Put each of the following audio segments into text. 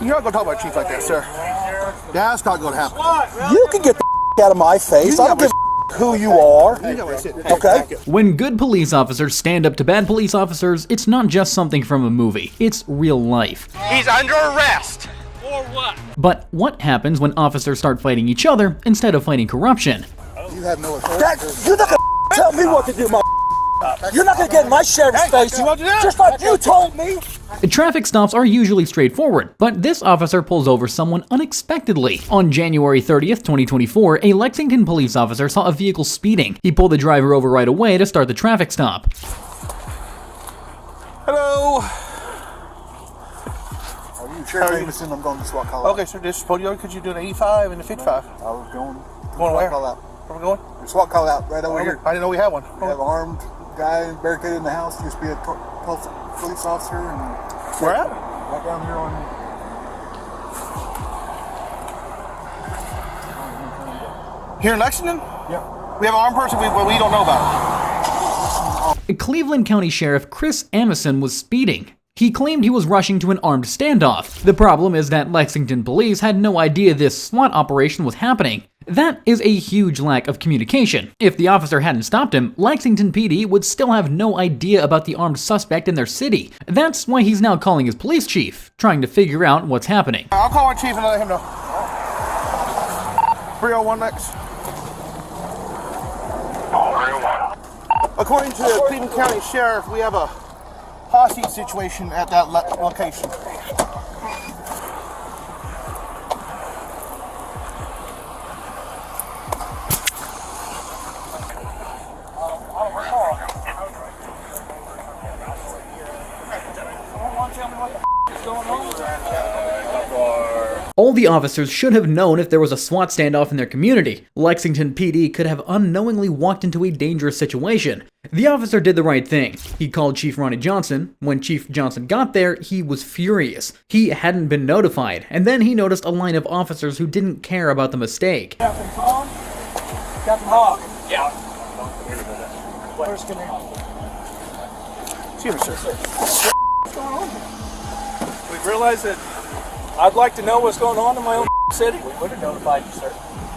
You're not going to talk about chief like that, sir. That's not going to happen. You can get the out of my face. I don't give a who you are. Okay? When good police officers stand up to bad police officers, it's not just something from a movie. It's real life. He's under arrest. For what? But what happens when officers start fighting each other instead of fighting corruption? You have no authority. You're not going to tell me what to do, You're not going to get in my sheriff's face, just like you told me. Traffic stops are usually straightforward, but this officer pulls over someone unexpectedly. On January 30th, 2024, a Lexington police officer saw a vehicle speeding. He pulled the driver over right away to start the traffic stop. Hello. Are you Sheriff Jameson? I'm going to SWAT call. Okay, sir, this is Polio. Could you do an 85 and a 55? I was going. Going where? Call out. Where are we going? The SWAT call out right over here. I didn't know we had one. We have an armed guy barricaded in the house. Used to be a police officer. And where at? Right down here on. Here in Lexington? Yeah. We have an armed person we don't know about. Cleveland County Sheriff Chris Amison was speeding. He claimed he was rushing to an armed standoff. The problem is that Lexington police had no idea this SWAT operation was happening. That is a huge lack of communication. If the officer hadn't stopped him, Lexington PD would still have no idea about the armed suspect in their city. That's why he's now calling his police chief, trying to figure out what's happening. I'll call our chief and let him know. 301 next. 301. According to the Cleveland County Sheriff, we have a hostage situation at that location. All the officers should have known if there was a SWAT standoff in their community. Lexington PD could have unknowingly walked into a dangerous situation. The officer did the right thing. He called Chief Ronnie Johnson. When Chief Johnson got there, he was furious. He hadn't been notified, and then he noticed a line of officers who didn't care about the mistake. Captain Tom? Captain Hawk? Yeah. Where's Commander? Excuse me, sir. What's going on here? We realize that I'd like to know what's going on in my own city. We would have notified you, sir.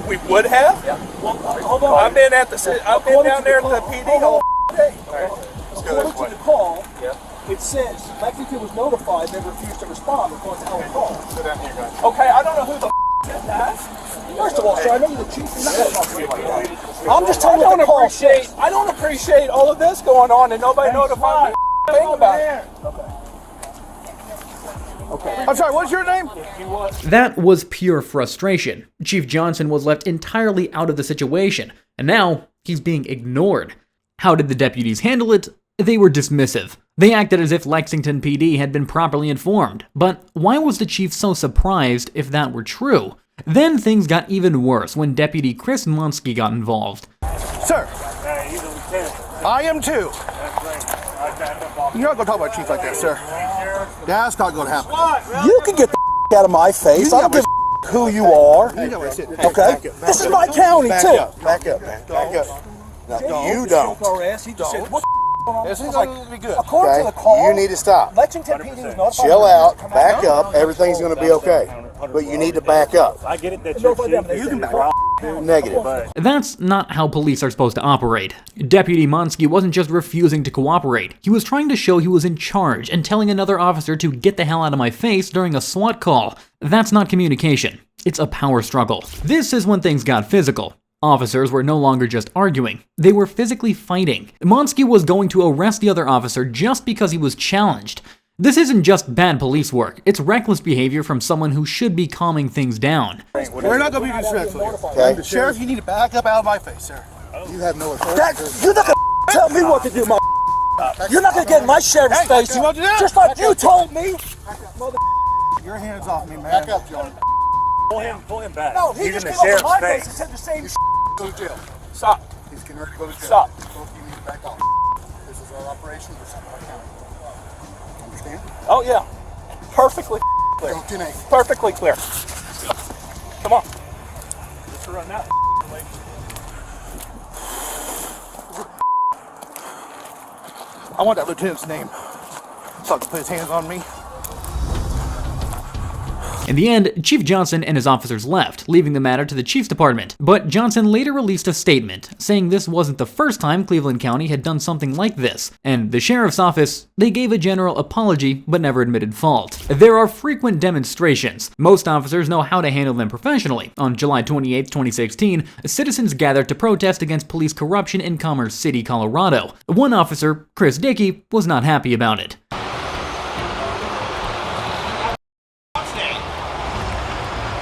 We would have? Yeah. Well, hold on. I've been at the I've been down there at the PD all day. According to the call, it says Lexington was notified, they refused to respond according to our call. Sit down here, guys. Okay, I don't know who the said that. First of all, sir, I know you're the chief. You're not going to talk to me like that. I'm just telling you what the call says. I don't appreciate all of this going on and nobody notified me thing about it. Okay. I'm sorry, what's your name? That was pure frustration. Chief Johnson was left entirely out of the situation, and now he's being ignored. How did the deputies handle it? They were dismissive. They acted as if Lexington PD had been properly informed. But why was the chief so surprised if that were true? Then things got even worse when Deputy Chris Monsky got involved. Sir, I am too. You're not going to talk about chief like that, sir. That's not going to happen. You can get the out of my face. I don't give a who you are. Okay? This is my county, too. Back up, man. Back up. No, you don't. He just said, what's This is going to be good. according to the call, You need to stop. Lexington PD was notified. Chill out. Back up. Everything's going to be okay. But you need to back up. I get it that you're chief. You can back up. Negative. That's not how police are supposed to operate. Deputy Monsky wasn't just refusing to cooperate. He was trying to show he was in charge and telling another officer to get the hell out of my face during a SWAT call. That's not communication. It's a power struggle. This is when things got physical. Officers were no longer just arguing. They were physically fighting. Monsky was going to arrest the other officer just because he was challenged. This isn't just bad police work. It's reckless behavior from someone who should be calming things down. We're not going to be disrespectful here. Okay? Sheriff, you need to back up out of my face, sir. You have no authority. You're not going to tell me what to do, You're not going to get in my sheriff's face, just like you told me. Your hands off me, man. Back up, John. Pull him back. No, he He's just in the came over my sheriff's face and face. said the same Go to jail. Stop. He's getting ready to go to jail. Stop. Both of you need to back off. This is our operation. We're something like county. Understand? Oh, yeah. Perfectly clear. Go 10-8. Perfectly clear. Come on. Let's run that. I want that lieutenant's name so I can put his hands on me. In the end, Chief Johnson and his officers left, leaving the matter to the Chief's Department. But Johnson later released a statement, saying this wasn't the first time Cleveland County had done something like this, and the Sheriff's Office, they gave a general apology but never admitted fault. There are frequent demonstrations. Most officers know how to handle them professionally. On July 28, 2016, citizens gathered to protest against police corruption in Commerce City, Colorado. One officer, Chris Dickey, was not happy about it.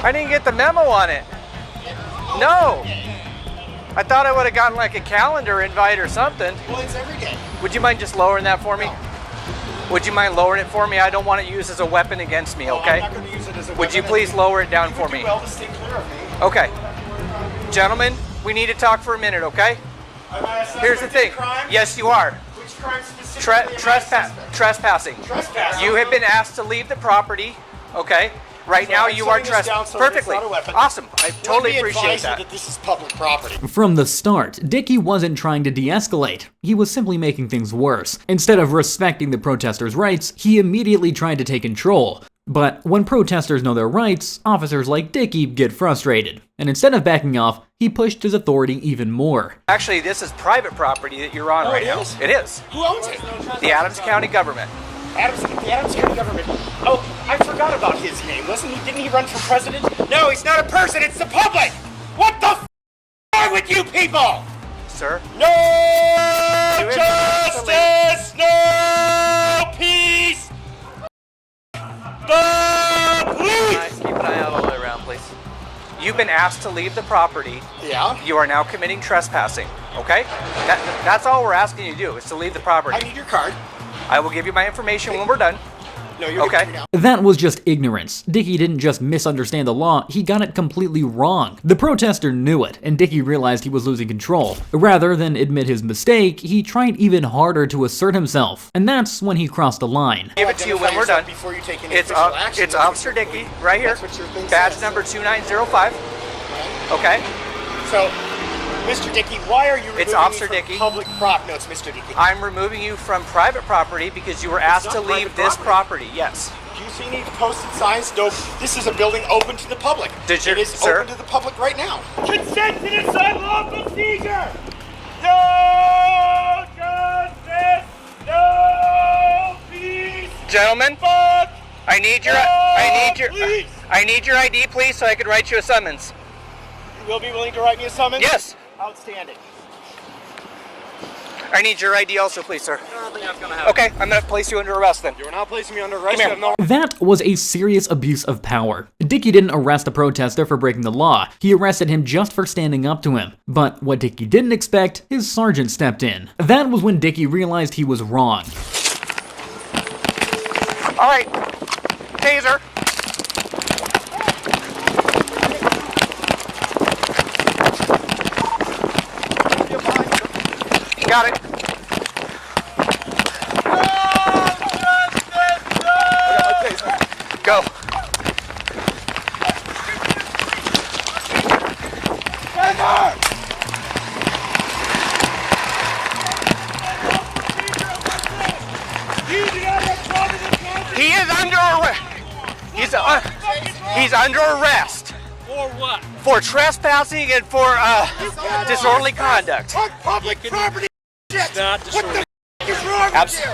I didn't get the memo on it. No. I thought I would have gotten like a calendar invite or something. Well, it's every day. Would you mind just lowering that for me? Would you mind lowering it for me? I don't want it used as a weapon against me, okay? I'm not going to use it as a Would you weapon. please lower it down for me? You would do well to stay clear of me. Okay. Gentlemen, we need to talk for a minute, okay? Am I a suspect Here's the thing. in crime? Yes, you are. Which crime specifically? Trespassing. Trespassing. You have been asked to leave the property, okay? Right now you are trespassing. Perfectly. Awesome. I totally appreciate that. This is public property. From the start, Dickey wasn't trying to de-escalate. He was simply making things worse. Instead of respecting the protesters' rights, he immediately tried to take control. But when protesters know their rights, officers like Dickey get frustrated. And instead of backing off, he pushed his authority even more. Actually, this is private property that you're on right now. It is. Who owns it? The Adams County government. The Adams County government. Oh, I forgot about his name. Didn't he run for president? No, he's not a person, it's the public! What the f*** are with you people? Sir? No You justice, no peace, the police! Keep an eye out all the way around, please. You've been asked to leave the property. Yeah? You are now committing trespassing, okay? That's all we're asking you to do, is to leave the property. I need your card. I will give you my information when we're done. No, you're Okay. giving me now. That was just ignorance. Dickey didn't just misunderstand the law, he got it completely wrong. The protester knew it, and Dickey realized he was losing control. Rather than admit his mistake, he tried even harder to assert himself, and that's when he crossed the line. Give it to you when we're done. Before you take any It's official action. it's Officer Dickey, right here. That's what your thing Badge says. number 2905. Okay. So, Mr. Dickey, why are you removing It's Officer me from Dickey. public prop? No, it's Mr. Dickey. I'm removing you from private property because you were asked not to leave private this property. property. Yes. Do you see any posted signs? No, this is a building open to the public. Did you- It is sir? open to the public right now. Consent to this unlawful seizure! No justice! No peace! Gentlemen, Fuck! I need your Please! I need your ID, please, so I can write you a summons. You will be willing to write me a summons? Yes. Outstanding. I need your ID also, please, sir. Okay, I'm gonna place you under arrest then. You are now placing me under arrest. Come here. You have no That was a serious abuse of power. Dickey didn't arrest a protester for breaking the law, he arrested him just for standing up to him. But what Dickey didn't expect, his sergeant stepped in. That was when Dickey realized he was wrong. All right, taser. Got it. Go. He is under arrest. He's under arrest. For what? For trespassing and for disorderly conduct. public property. Not disorderly.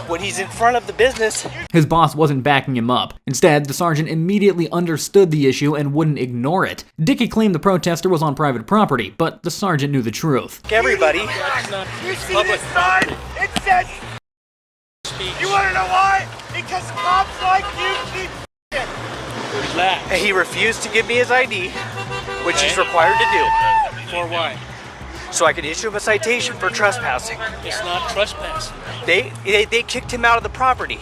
When he's in front of the business. His boss wasn't backing him up. Instead, the sergeant immediately understood the issue and wouldn't ignore it. Dickey claimed the protester was on private property, but the sergeant knew the truth. Everybody. That's not You see public this sign? property. It says. Speech. You want to know why? Because cops like you keep. Relax. And he refused to give me his ID, which he's required to do, For why? so I could issue him a citation for trespassing. It's not trespassing. They kicked him out of the property.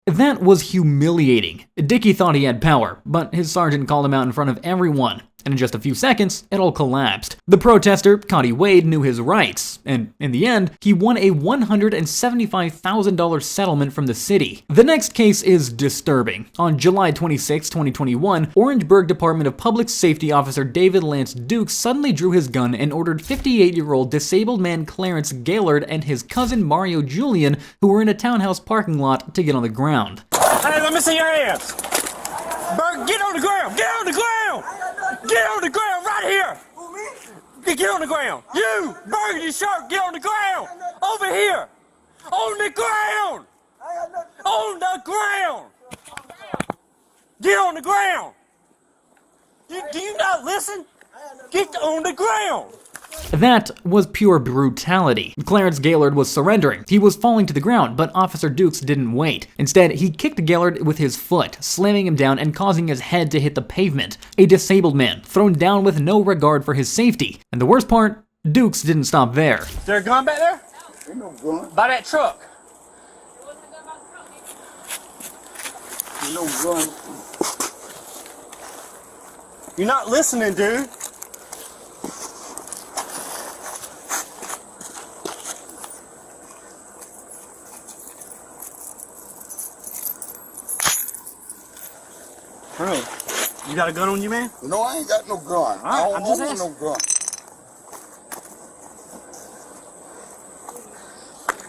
That was humiliating. Dickey thought he had power, but his sergeant called him out in front of everyone. and in just a few seconds, it all collapsed. The protester, Connie Wade, knew his rights, and in the end, he won a $175,000 settlement from the city. The next case is disturbing. On July 26, 2021, Orangeburg Department of Public Safety Officer David Lance Dukes suddenly drew his gun and ordered 58-year-old disabled man Clarence Gaylord and his cousin Mario Julian, who were in a townhouse parking lot, to get on the ground. Hey, let me see your hands. Bert, get on the ground. Get on the ground. Get on the ground right here. Get on the ground. You, burgundy shirt, get on the ground. Over here. On the ground. On the ground. Get on the ground. Do you not listen? Get on the ground. That was pure brutality. Clarence Gaylord was surrendering. He was falling to the ground, but Officer Dukes didn't wait. Instead, he kicked Gaylord with his foot, slamming him down and causing his head to hit the pavement. A disabled man, thrown down with no regard for his safety. And the worst part, Dukes didn't stop there. Is there a gun back there? Ain't no gun. By that truck. Ain't no gun. You're not listening, dude. Bro, you got a gun on you, man? No, I ain't got no gun. right, I I'm don't just own asking. no gun.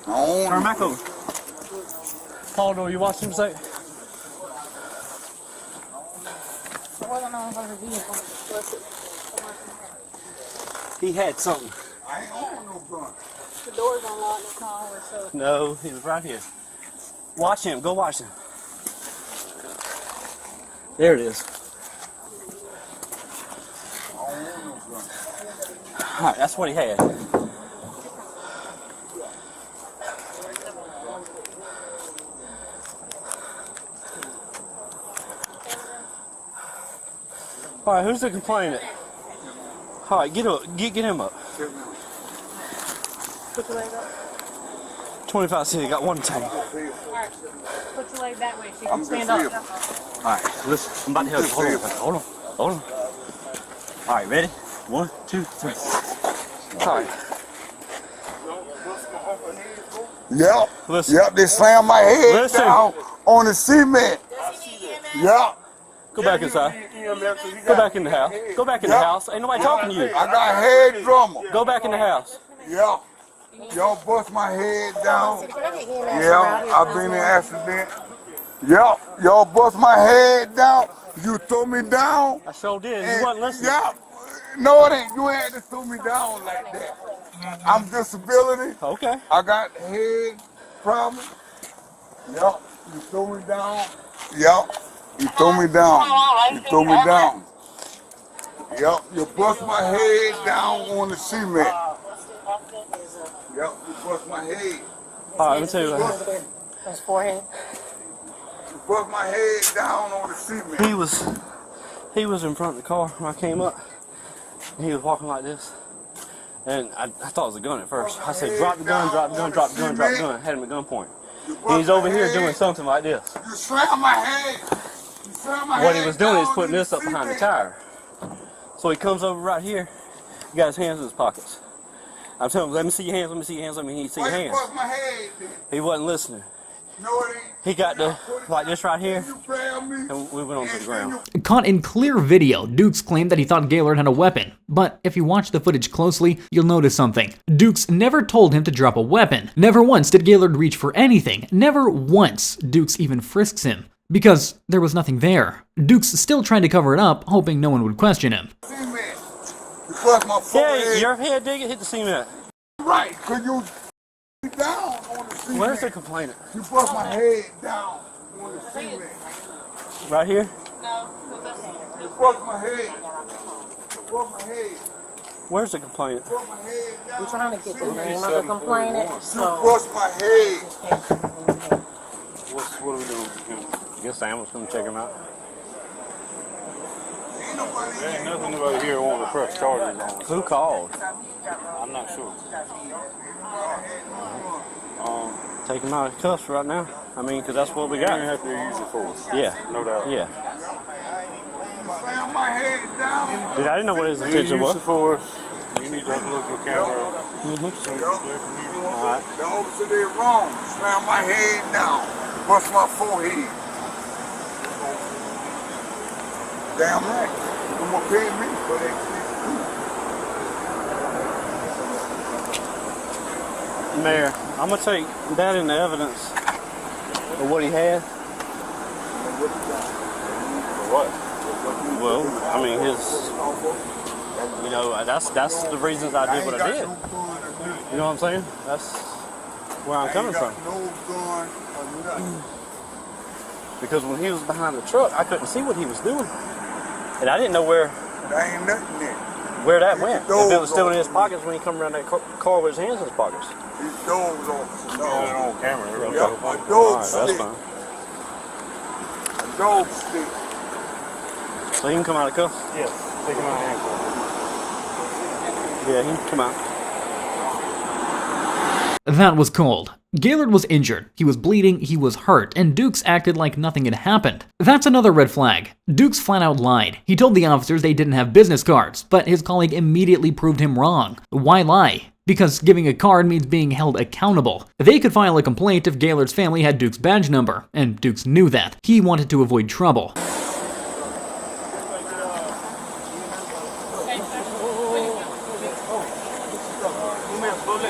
I don't Turn back over. Paul, do you watch him say? He had something. I ain't own no gun. The door's unlocked, it's not always so. No, he was right here. Watch him. Go watch him. There it is. All right, that's what he had. All right, who's the complainant? All right, get up, get him up. Put your leg up. 25 city, got one tank. Alright. Put your leg that way so you can stand up. All right, listen, I'm about to help you. Hold on, hold on. All right, ready? 1, 2, 3. All right. Yep. Listen. Yep, they slammed my head Listen. down on the cement. Yep. Go back inside. Go back in the house. Go back in the house. Ain't nobody talking to you. I got head drummer. Go back in the house. Yep. Y'all bust my head down. Yeah, I've been in an accident. Yep. Y'all bust my head down. You throw me down. I sure did. You wasn't listening. Yep. No, it ain't. You ain't to throw me down like that. I'm disability. Okay. I got head problem. Yup. You throw me down. Yup. You throw me down. You throw me down. Yup. You bust my head down on the cement. Yup. You bust my head. All right, let me tell you what. His forehead. You bust my head down on the cement. He was in front of the car when I came up. And he was walking like this. And I thought it was a gun at first. I said, drop the gun, drop the gun, drop the gun, drop the gun. Had him at gunpoint. And he's over here doing something like this. You slam my head. You slam my What head he was doing is down putting on this up behind the cement. tire. So he comes over right here. He got his hands in his pockets. I'm telling him, let me see your hands, let me see your hands, let me see your Why you hands. bust my head then? He wasn't listening. No, it ain't. He got the, like this right here, You grab me. and we went onto the ground. Caught in clear video, Dukes claimed that he thought Gaylord had a weapon. But if you watch the footage closely, you'll notice something. Dukes never told him to drop a weapon. Never once did Gaylord reach for anything. Never once Dukes even frisks him. Because there was nothing there. Dukes still tried to cover it up, hoping no one would question him. Cement. You bust my Yeah, forehead. your head dig it, hit the cement. Right, cause you down on the cement. Where's the complainant? You bust my head down on the cement. Right here? You bust my head. You bust my head. Where's the complainant? Bust my head down. I'm trying to get the name of the complainant. You So, bust my head. What are we doing? I guess Sam was going to check him out. Ain't nobody There ain't nothing over here want to press charges on. Who called? I'm not sure. Take him out of cuffs right now. I mean, because that's what we You're got. gonna have to use it for us. Yeah. No doubt. Yeah. slam my my head down. Dude, I didn't know what his You intention use was. the force. You need to look at camera. Alright. The officer did wrong. Slam my head down. Bust my forehead. Damn right. I'm gonna pay me for that shit. Mayor, I'm gonna take that into evidence of what he had. What? Well, I mean, that's the reasons I did what I did. You know what I'm saying? That's where I'm coming from. No gun or nothing. Because when he was behind the truck, I couldn't see what he was doing, and I didn't know where There ain't nothing there. that went. If it was still in his pockets when he come around that car with his hands in his pockets. These dogs officer. Got it on camera. Yeah, a All dog right, that's stick. fine. A dog stick. So he can come out of cuffs. Yes. Take him out of handcuffs. Yeah, he can come out. That was cold. Gaylord was injured, he was bleeding, he was hurt, and Dukes acted like nothing had happened. That's another red flag. Dukes flat out lied. He told the officers they didn't have business cards, but his colleague immediately proved him wrong. Why lie? Because giving a card means being held accountable. They could file a complaint if Gaylord's family had Dukes' badge number, and Dukes knew that. He wanted to avoid trouble.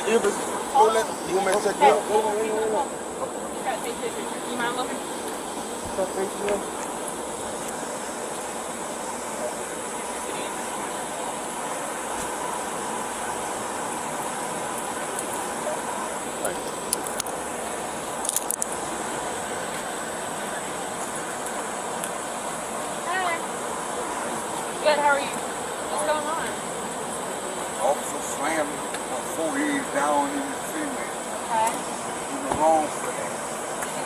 You want me to check you out? You mind looking? Hi. Good, how are you? What's going on? Officer slammed my forehead down in the cement. Okay. In the wrong for that.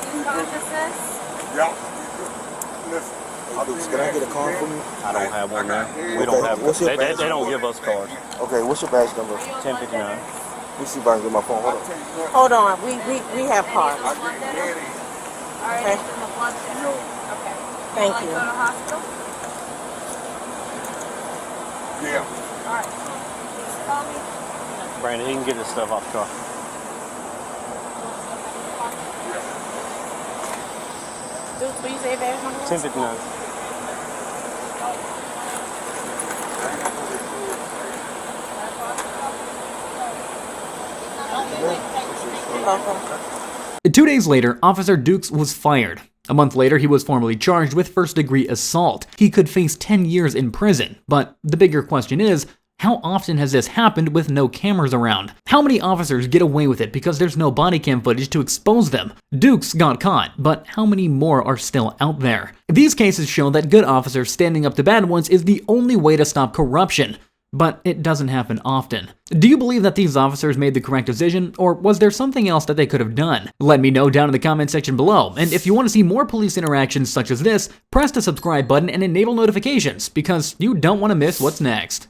Did you consciousness? Yeah. Listen. Can I get a card from you? I don't have one now. We Okay, don't have. what's your They badge don't give us cards. Okay, what's your badge number? 1059. Let me see if I can get my phone. Hold on. Hold on, we have cards. I get headache. Alright, Okay. it's in the blood test. No. Okay. Thank Like you. go to hospital? Yeah. Alright. Just call me. Brandon, he can get his stuff off the car. Dukes, will you say badge number? 1059. Okay. 2 days later, Officer Dukes was fired. A month later, he was formally charged with first-degree assault. He could face 10 years in prison. But the bigger question is, how often has this happened with no cameras around? How many officers get away with it because there's no body cam footage to expose them? Dukes got caught, but how many more are still out there? These cases show that good officers standing up to bad ones is the only way to stop corruption. But it doesn't happen often. Do you believe that these officers made the correct decision, or was there something else that they could have done? Let me know down in the comment section below, and if you want to see more police interactions such as this, press the subscribe button and enable notifications, because you don't want to miss what's next.